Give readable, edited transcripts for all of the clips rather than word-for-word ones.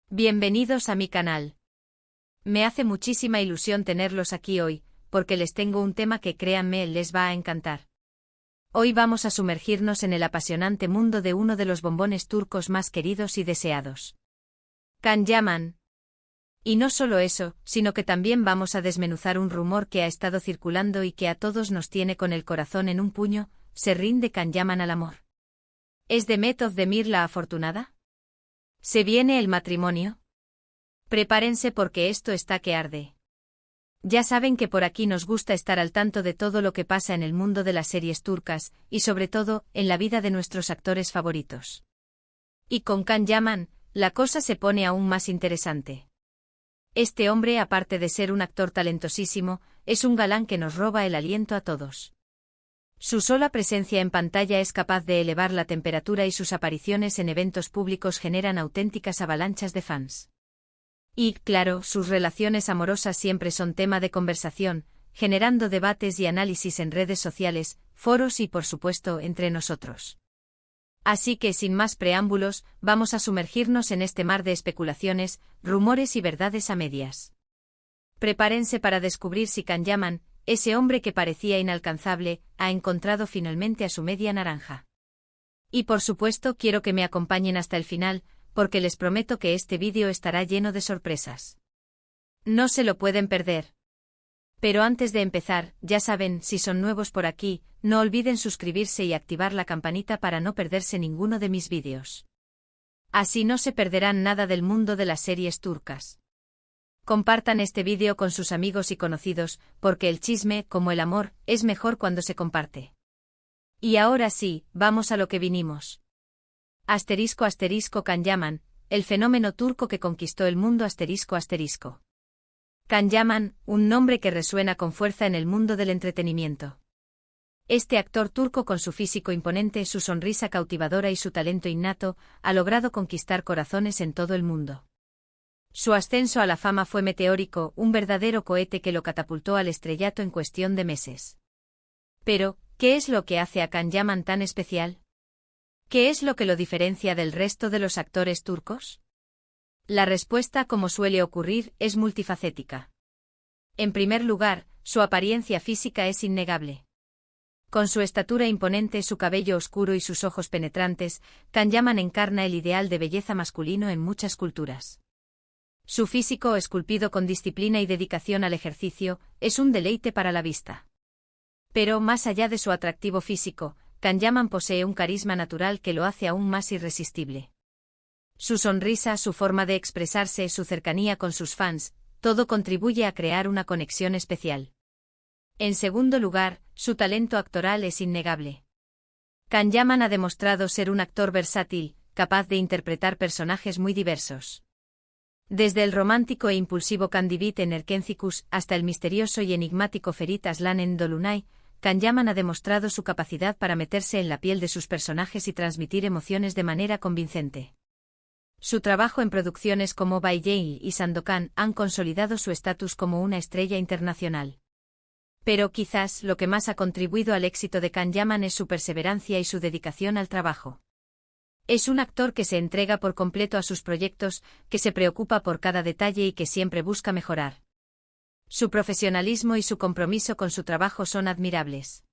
Bienvenidos a mi canal. Me hace muchísima ilusión tenerlos aquí hoy, porque les tengo un tema que créanme les va a encantar. Hoy vamos a sumergirnos en el apasionante mundo de uno de los bombones turcos más queridos y deseados. Can Yaman. Y no solo eso, sino que también vamos a desmenuzar un rumor que ha estado circulando y que a todos nos tiene con el corazón en un puño: ¿se rinde Can Yaman al amor? ¿Es Demet Özdemir la afortunada? ¿Se viene el matrimonio? Prepárense porque esto está que arde. Ya saben que por aquí nos gusta estar al tanto de todo lo que pasa en el mundo de las series turcas, y sobre todo, en la vida de nuestros actores favoritos. Y con Can Yaman, la cosa se pone aún más interesante. Este hombre, aparte de ser un actor talentosísimo, es un galán que nos roba el aliento a todos. Su sola presencia en pantalla es capaz de elevar la temperatura y sus apariciones en eventos públicos generan auténticas avalanchas de fans. Y, claro, sus relaciones amorosas siempre son tema de conversación, generando debates y análisis en redes sociales, foros y por supuesto entre nosotros. Así que sin más preámbulos, vamos a sumergirnos en este mar de especulaciones, rumores y verdades a medias. Prepárense para descubrir si Can Yaman, ese hombre que parecía inalcanzable, ha encontrado finalmente a su media naranja. Y por supuesto quiero que me acompañen hasta el final, porque les prometo que este vídeo estará lleno de sorpresas. No se lo pueden perder. Pero antes de empezar, ya saben, si son nuevos por aquí, no olviden suscribirse y activar la campanita para no perderse ninguno de mis vídeos. Así no se perderán nada del mundo de las series turcas. Compartan este vídeo con sus amigos y conocidos, porque el chisme, como el amor, es mejor cuando se comparte. Y ahora sí, vamos a lo que vinimos. *** Can Yaman, el fenómeno turco que conquistó el mundo ***. Can Yaman, un nombre que resuena con fuerza en el mundo del entretenimiento. Este actor turco, con su físico imponente, su sonrisa cautivadora y su talento innato, ha logrado conquistar corazones en todo el mundo. Su ascenso a la fama fue meteórico, un verdadero cohete que lo catapultó al estrellato en cuestión de meses. Pero, ¿qué es lo que hace a Can Yaman tan especial? ¿Qué es lo que lo diferencia del resto de los actores turcos? La respuesta, como suele ocurrir, es multifacética. En primer lugar, su apariencia física es innegable. Con su estatura imponente, su cabello oscuro y sus ojos penetrantes, Can Yaman encarna el ideal de belleza masculino en muchas culturas. Su físico, esculpido con disciplina y dedicación al ejercicio, es un deleite para la vista. Pero más allá de su atractivo físico, Can Yaman posee un carisma natural que lo hace aún más irresistible. Su sonrisa, su forma de expresarse, su cercanía con sus fans, todo contribuye a crear una conexión especial. En segundo lugar, su talento actoral es innegable. Can Yaman ha demostrado ser un actor versátil, capaz de interpretar personajes muy diversos. Desde el romántico e impulsivo Kandibit en Erkencikus hasta el misterioso y enigmático Ferit Aslan en Dolunay, Can Yaman ha demostrado su capacidad para meterse en la piel de sus personajes y transmitir emociones de manera convincente. Su trabajo en producciones como Bay Jail y Sandokan han consolidado su estatus como una estrella internacional. Pero quizás lo que más ha contribuido al éxito de Can Yaman es su perseverancia y su dedicación al trabajo. Es un actor que se entrega por completo a sus proyectos, que se preocupa por cada detalle y que siempre busca mejorar. Su profesionalismo y su compromiso con su trabajo son admirables.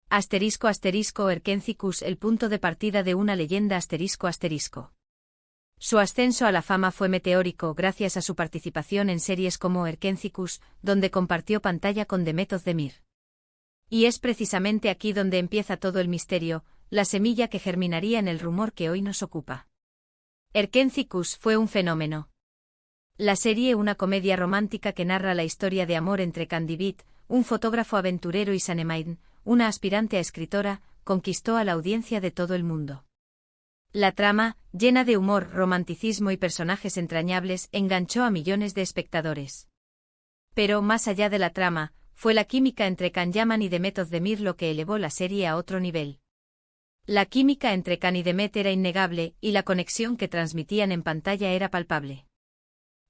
Erkencikus, el punto de partida de una leyenda ***. Su ascenso a la fama fue meteórico gracias a su participación en series como Erkencikus, donde compartió pantalla con Demet Özdemir. Y es precisamente aquí donde empieza todo el misterio, la semilla que germinaría en el rumor que hoy nos ocupa. Erkencikus fue un fenómeno. La serie, una comedia romántica que narra la historia de amor entre Kandibit, un fotógrafo aventurero, y Sanemain, una aspirante a escritora, conquistó a la audiencia de todo el mundo. La trama, llena de humor, romanticismo y personajes entrañables, enganchó a millones de espectadores. Pero más allá de la trama, fue la química entre Can Yaman y Demet Özdemir lo que elevó la serie a otro nivel. La química entre Can y Demet era innegable, y la conexión que transmitían en pantalla era palpable.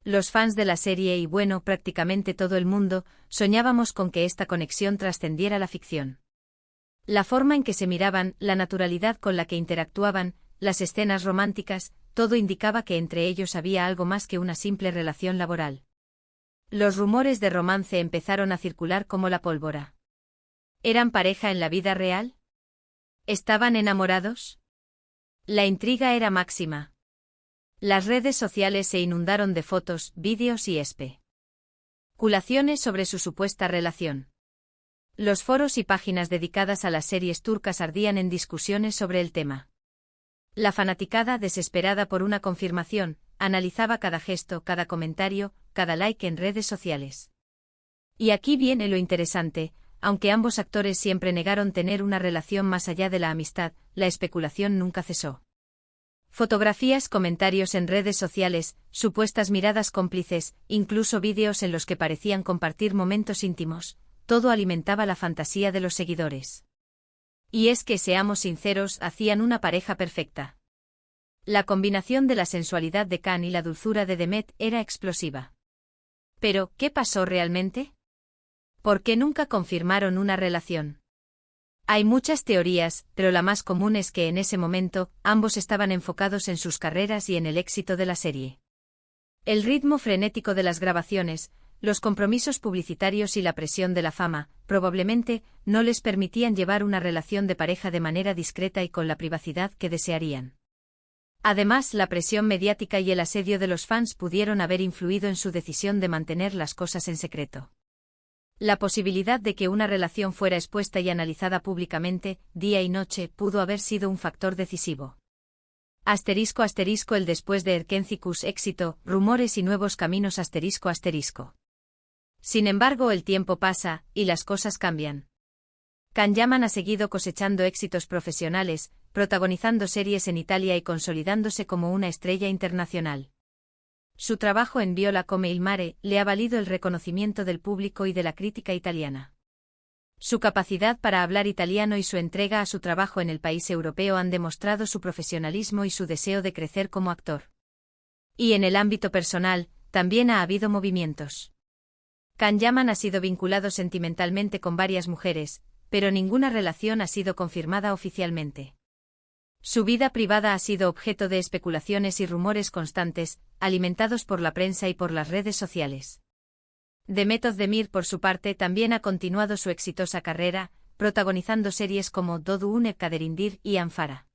Los fans de la serie y bueno, prácticamente todo el mundo, soñábamos con que esta conexión trascendiera la ficción. La forma en que se miraban, la naturalidad con la que interactuaban, las escenas románticas, todo indicaba que entre ellos había algo más que una simple relación laboral. Los rumores de romance empezaron a circular como la pólvora. ¿Eran pareja en la vida real? ¿Estaban enamorados? La intriga era máxima. Las redes sociales se inundaron de fotos, vídeos y especulaciones sobre su supuesta relación. Los foros y páginas dedicadas a las series turcas ardían en discusiones sobre el tema. La fanaticada, desesperada por una confirmación, analizaba cada gesto, cada comentario, cada like en redes sociales. Y aquí viene lo interesante: aunque ambos actores siempre negaron tener una relación más allá de la amistad, la especulación nunca cesó. Fotografías, comentarios en redes sociales, supuestas miradas cómplices, incluso vídeos en los que parecían compartir momentos íntimos, todo alimentaba la fantasía de los seguidores. Y es que, seamos sinceros, hacían una pareja perfecta. La combinación de la sensualidad de Can y la dulzura de Demet era explosiva. Pero, ¿qué pasó realmente? ¿Por qué nunca confirmaron una relación? Hay muchas teorías, pero la más común es que en ese momento, ambos estaban enfocados en sus carreras y en el éxito de la serie. El ritmo frenético de las grabaciones, los compromisos publicitarios y la presión de la fama, probablemente, no les permitían llevar una relación de pareja de manera discreta y con la privacidad que desearían. Además, la presión mediática y el asedio de los fans pudieron haber influido en su decisión de mantener las cosas en secreto. La posibilidad de que una relación fuera expuesta y analizada públicamente, día y noche, pudo haber sido un factor decisivo. *** El después de Erkencikus éxito, rumores y nuevos caminos ***. Sin embargo, el tiempo pasa, y las cosas cambian. Can Yaman ha seguido cosechando éxitos profesionales, protagonizando series en Italia y consolidándose como una estrella internacional. Su trabajo en Viola come il mare le ha valido el reconocimiento del público y de la crítica italiana. Su capacidad para hablar italiano y su entrega a su trabajo en el país europeo han demostrado su profesionalismo y su deseo de crecer como actor. Y en el ámbito personal, también ha habido movimientos. Can Yaman ha sido vinculado sentimentalmente con varias mujeres, pero ninguna relación ha sido confirmada oficialmente. Su vida privada ha sido objeto de especulaciones y rumores constantes, alimentados por la prensa y por las redes sociales. Demet Özdemir, por su parte, también ha continuado su exitosa carrera, protagonizando series como Doğduğun Ev Kaderindir y Anfara.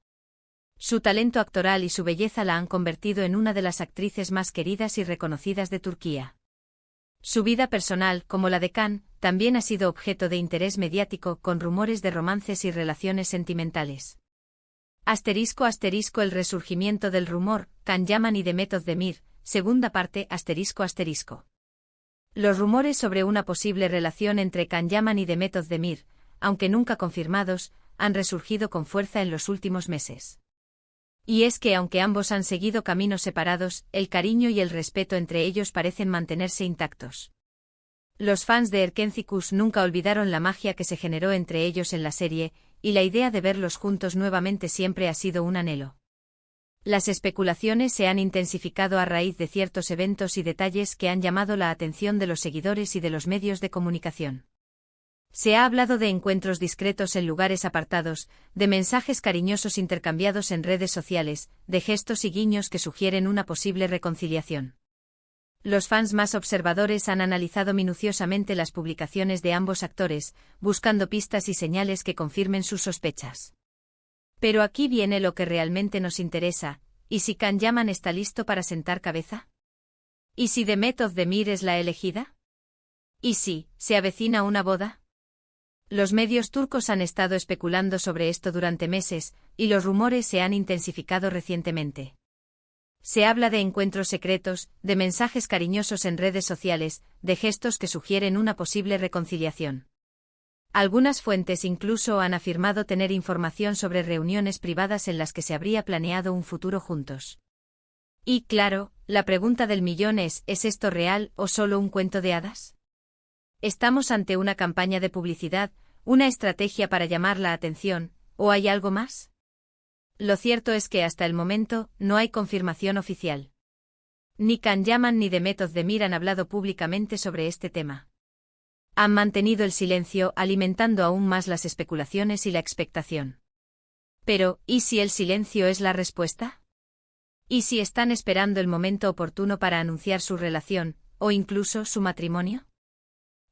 Su talento actoral y su belleza la han convertido en una de las actrices más queridas y reconocidas de Turquía. Su vida personal, como la de Can, también ha sido objeto de interés mediático, con rumores de romances y relaciones sentimentales. *** El resurgimiento del rumor, Can Yaman y Demet Özdemir, segunda parte. ***. Los rumores sobre una posible relación entre Can Yaman y Demet Özdemir, aunque nunca confirmados, han resurgido con fuerza en los últimos meses. Y es que aunque ambos han seguido caminos separados, el cariño y el respeto entre ellos parecen mantenerse intactos. Los fans de Erkencikus nunca olvidaron la magia que se generó entre ellos en la serie, y la idea de verlos juntos nuevamente siempre ha sido un anhelo. Las especulaciones se han intensificado a raíz de ciertos eventos y detalles que han llamado la atención de los seguidores y de los medios de comunicación. Se ha hablado de encuentros discretos en lugares apartados, de mensajes cariñosos intercambiados en redes sociales, de gestos y guiños que sugieren una posible reconciliación. Los fans más observadores han analizado minuciosamente las publicaciones de ambos actores, buscando pistas y señales que confirmen sus sospechas. Pero aquí viene lo que realmente nos interesa: ¿y si Can Yaman está listo para sentar cabeza? ¿Y si Demet Özdemir es la elegida? ¿Y si se avecina una boda? Los medios turcos han estado especulando sobre esto durante meses, y los rumores se han intensificado recientemente. Se habla de encuentros secretos, de mensajes cariñosos en redes sociales, de gestos que sugieren una posible reconciliación. Algunas fuentes incluso han afirmado tener información sobre reuniones privadas en las que se habría planeado un futuro juntos. Y claro, la pregunta del millón ¿es esto real o solo un cuento de hadas? ¿Estamos ante una campaña de publicidad, una estrategia para llamar la atención, o hay algo más? Lo cierto es que hasta el momento no hay confirmación oficial. Ni Can Yaman ni Demet Özdemir han hablado públicamente sobre este tema. Han mantenido el silencio, alimentando aún más las especulaciones y la expectación. Pero, ¿y si el silencio es la respuesta? ¿Y si están esperando el momento oportuno para anunciar su relación, o incluso su matrimonio?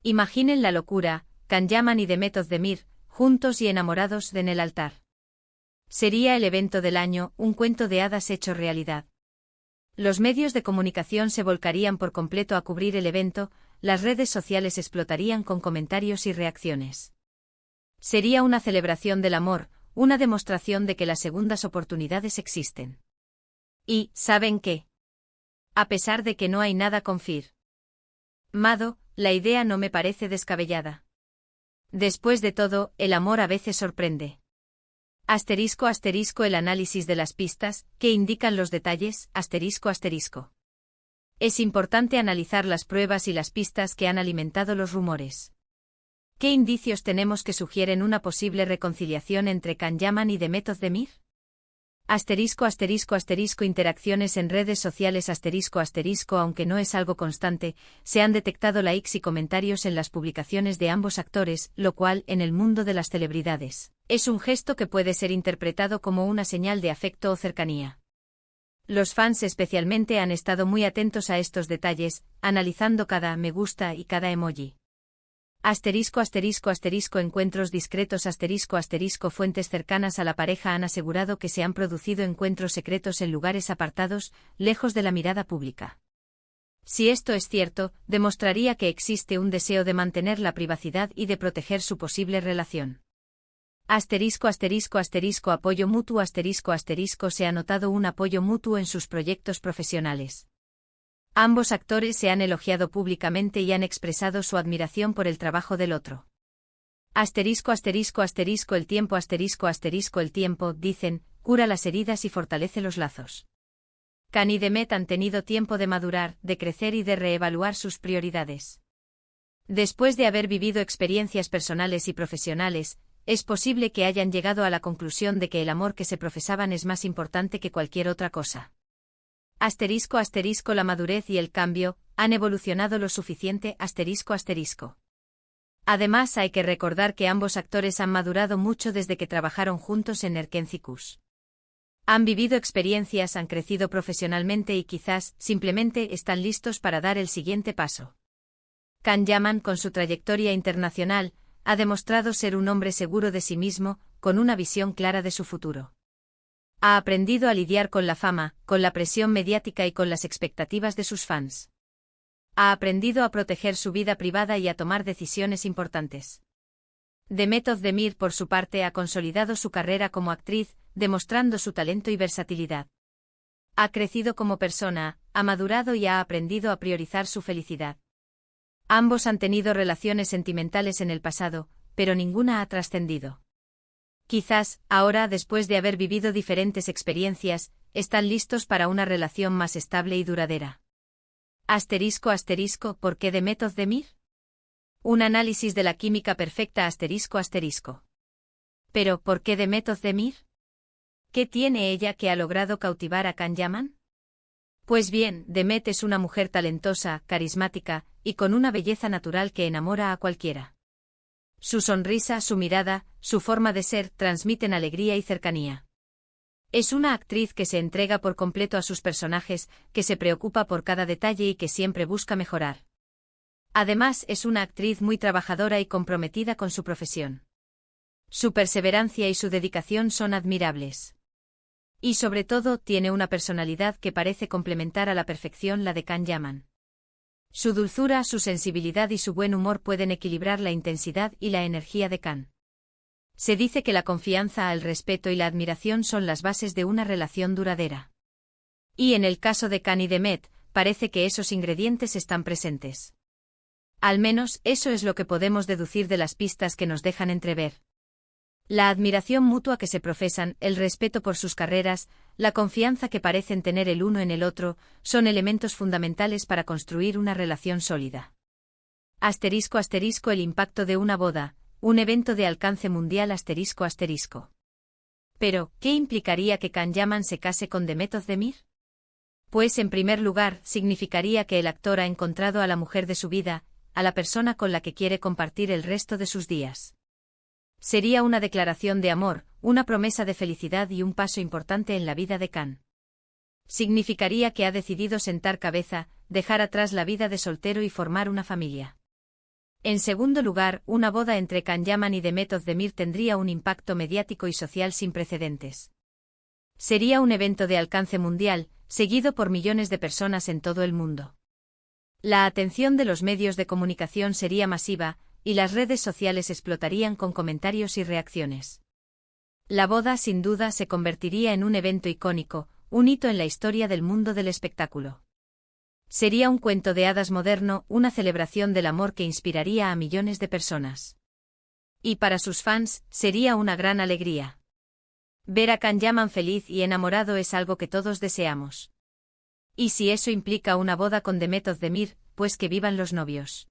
Imaginen la locura, Can Yaman y Demet Özdemir, juntos y enamorados en el altar. Sería el evento del año, un cuento de hadas hecho realidad. Los medios de comunicación se volcarían por completo a cubrir el evento, las redes sociales explotarían con comentarios y reacciones. Sería una celebración del amor, una demostración de que las segundas oportunidades existen. Y, ¿saben qué? A pesar de que no hay nada confirmado, la idea no me parece descabellada. Después de todo, el amor a veces sorprende. *** El análisis de las pistas, que indican los detalles, ***. Es importante analizar las pruebas y las pistas que han alimentado los rumores. ¿Qué indicios tenemos que sugieren una posible reconciliación entre Can Yaman y Demet Özdemir? ***. Interacciones en redes sociales ***. Aunque no es algo constante, se han detectado likes y comentarios en las publicaciones de ambos actores, lo cual, en el mundo de las celebridades, es un gesto que puede ser interpretado como una señal de afecto o cercanía. Los fans especialmente han estado muy atentos a estos detalles, analizando cada me gusta y cada emoji. Encuentros discretos Fuentes cercanas a la pareja han asegurado que se han producido encuentros secretos en lugares apartados, lejos de la mirada pública. Si esto es cierto, demostraría que existe un deseo de mantener la privacidad y de proteger su posible relación. Apoyo mutuo Se ha notado un apoyo mutuo en sus proyectos profesionales. Ambos actores se han elogiado públicamente y han expresado su admiración por el trabajo del otro. El tiempo, dicen, cura las heridas y fortalece los lazos. Can y Demet han tenido tiempo de madurar, de crecer y de reevaluar sus prioridades. Después de haber vivido experiencias personales y profesionales, es posible que hayan llegado a la conclusión de que el amor que se profesaban es más importante que cualquier otra cosa. La madurez y el cambio han evolucionado lo suficiente. Además hay que recordar que ambos actores han madurado mucho desde que trabajaron juntos en Erkencikus. Han vivido experiencias, han crecido profesionalmente y quizás, simplemente, están listos para dar el siguiente paso. Can Yaman, con su trayectoria internacional, ha demostrado ser un hombre seguro de sí mismo, con una visión clara de su futuro. Ha aprendido a lidiar con la fama, con la presión mediática y con las expectativas de sus fans. Ha aprendido a proteger su vida privada y a tomar decisiones importantes. Demet Özdemir, por su parte, ha consolidado su carrera como actriz, demostrando su talento y versatilidad. Ha crecido como persona, ha madurado y ha aprendido a priorizar su felicidad. Ambos han tenido relaciones sentimentales en el pasado, pero ninguna ha trascendido. Quizás, ahora, después de haber vivido diferentes experiencias, están listos para una relación más estable y duradera. ¿Por qué Demet Özdemir? Un análisis de la química perfecta Pero, ¿por qué Demet Özdemir? ¿Qué tiene ella que ha logrado cautivar a Can Yaman? Pues bien, Demet es una mujer talentosa, carismática, y con una belleza natural que enamora a cualquiera. Su sonrisa, su mirada, su forma de ser, transmiten alegría y cercanía. Es una actriz que se entrega por completo a sus personajes, que se preocupa por cada detalle y que siempre busca mejorar. Además, es una actriz muy trabajadora y comprometida con su profesión. Su perseverancia y su dedicación son admirables. Y sobre todo, tiene una personalidad que parece complementar a la perfección la de Can Yaman. Su dulzura, su sensibilidad y su buen humor pueden equilibrar la intensidad y la energía de Can. Se dice que la confianza, el respeto y la admiración son las bases de una relación duradera. Y en el caso de Can y Demet, parece que esos ingredientes están presentes. Al menos, eso es lo que podemos deducir de las pistas que nos dejan entrever. La admiración mutua que se profesan, el respeto por sus carreras, la confianza que parecen tener el uno en el otro, son elementos fundamentales para construir una relación sólida. El impacto de una boda, un evento de alcance mundial. Pero, ¿qué implicaría que Can Yaman se case con Demet Özdemir? Pues en primer lugar, significaría que el actor ha encontrado a la mujer de su vida, a la persona con la que quiere compartir el resto de sus días. Sería una declaración de amor, una promesa de felicidad y un paso importante en la vida de Can. Significaría que ha decidido sentar cabeza, dejar atrás la vida de soltero y formar una familia. En segundo lugar, una boda entre Can Yaman y Demet Özdemir tendría un impacto mediático y social sin precedentes. Sería un evento de alcance mundial, seguido por millones de personas en todo el mundo. La atención de los medios de comunicación sería masiva, y las redes sociales explotarían con comentarios y reacciones. La boda sin duda se convertiría en un evento icónico, un hito en la historia del mundo del espectáculo. Sería un cuento de hadas moderno, una celebración del amor que inspiraría a millones de personas. Y para sus fans, sería una gran alegría. Ver a Can Yaman feliz y enamorado es algo que todos deseamos. Y si eso implica una boda con Demet Özdemir, pues que vivan los novios.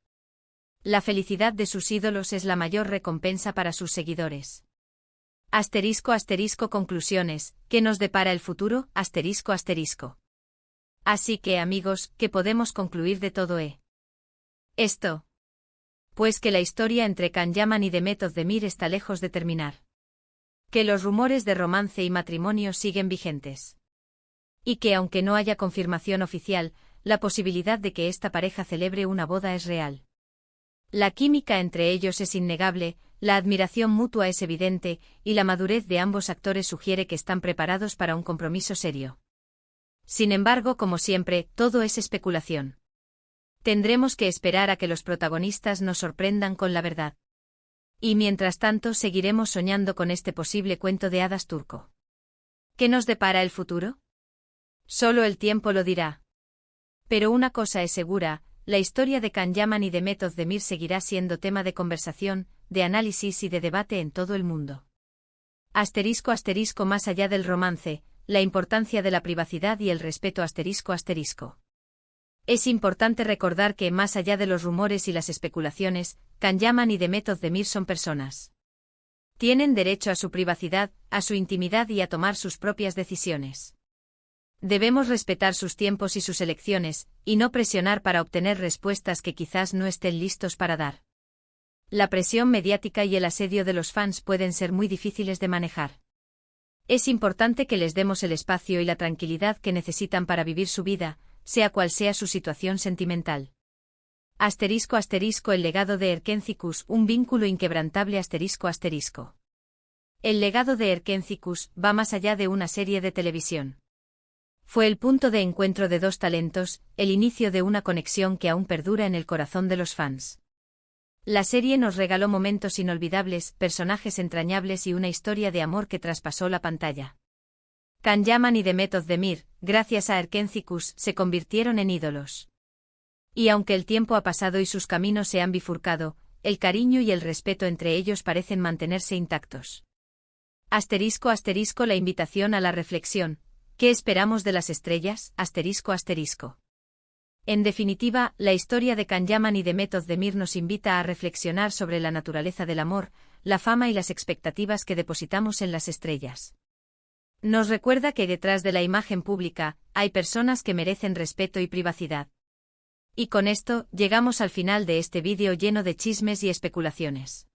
La felicidad de sus ídolos es la mayor recompensa para sus seguidores. *** Conclusiones, ¿qué nos depara el futuro? ***. Así que, amigos, ¿qué podemos concluir de todo esto? Pues que la historia entre Can Yaman y Demet Özdemir está lejos de terminar. Que los rumores de romance y matrimonio siguen vigentes. Y que aunque no haya confirmación oficial, la posibilidad de que esta pareja celebre una boda es real. La química entre ellos es innegable, la admiración mutua es evidente, y la madurez de ambos actores sugiere que están preparados para un compromiso serio. Sin embargo, como siempre, todo es especulación. Tendremos que esperar a que los protagonistas nos sorprendan con la verdad. Y mientras tanto seguiremos soñando con este posible cuento de hadas turco. ¿Qué nos depara el futuro? Solo el tiempo lo dirá. Pero una cosa es segura, la historia de Can Yaman y Demet Özdemir seguirá siendo tema de conversación, de análisis y de debate en todo el mundo. ***, más allá del romance, la importancia de la privacidad y el respeto ***. Es importante recordar que, más allá de los rumores y las especulaciones, Can Yaman y Demet Özdemir son personas. Tienen derecho a su privacidad, a su intimidad y a tomar sus propias decisiones. Debemos respetar sus tiempos y sus elecciones, y no presionar para obtener respuestas que quizás no estén listos para dar. La presión mediática y el asedio de los fans pueden ser muy difíciles de manejar. Es importante que les demos el espacio y la tranquilidad que necesitan para vivir su vida, sea cual sea su situación sentimental. ***, el legado de Erkenci Kuş, un vínculo inquebrantable ***. El legado de Erkenci Kuş va más allá de una serie de televisión. Fue el punto de encuentro de dos talentos, el inicio de una conexión que aún perdura en el corazón de los fans. La serie nos regaló momentos inolvidables, personajes entrañables y una historia de amor que traspasó la pantalla. Can Yaman y Demet Özdemir, gracias a Erkenci Kuş, se convirtieron en ídolos. Y aunque el tiempo ha pasado y sus caminos se han bifurcado, el cariño y el respeto entre ellos parecen mantenerse intactos. ***, la invitación a la reflexión. ¿Qué esperamos de las estrellas? ***. En definitiva, la historia de Can Yaman y Demet Özdemir nos invita a reflexionar sobre la naturaleza del amor, la fama y las expectativas que depositamos en las estrellas. Nos recuerda que detrás de la imagen pública, hay personas que merecen respeto y privacidad. Y con esto, llegamos al final de este vídeo lleno de chismes y especulaciones.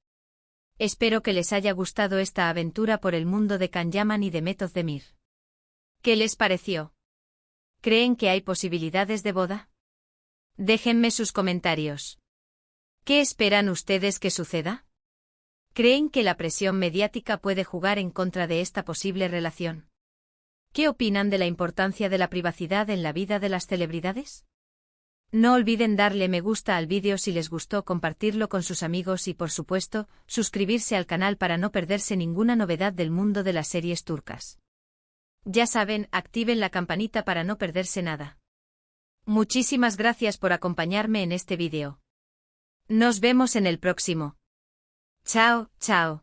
Espero que les haya gustado esta aventura por el mundo de Can Yaman y Demet Özdemir. ¿Qué les pareció? ¿Creen que hay posibilidades de boda? Déjenme sus comentarios. ¿Qué esperan ustedes que suceda? ¿Creen que la presión mediática puede jugar en contra de esta posible relación? ¿Qué opinan de la importancia de la privacidad en la vida de las celebridades? No olviden darle me gusta al vídeo si les gustó, compartirlo con sus amigos y, por supuesto, suscribirse al canal para no perderse ninguna novedad del mundo de las series turcas. Ya saben, activen la campanita para no perderse nada. Muchísimas gracias por acompañarme en este vídeo. Nos vemos en el próximo. Chao, chao.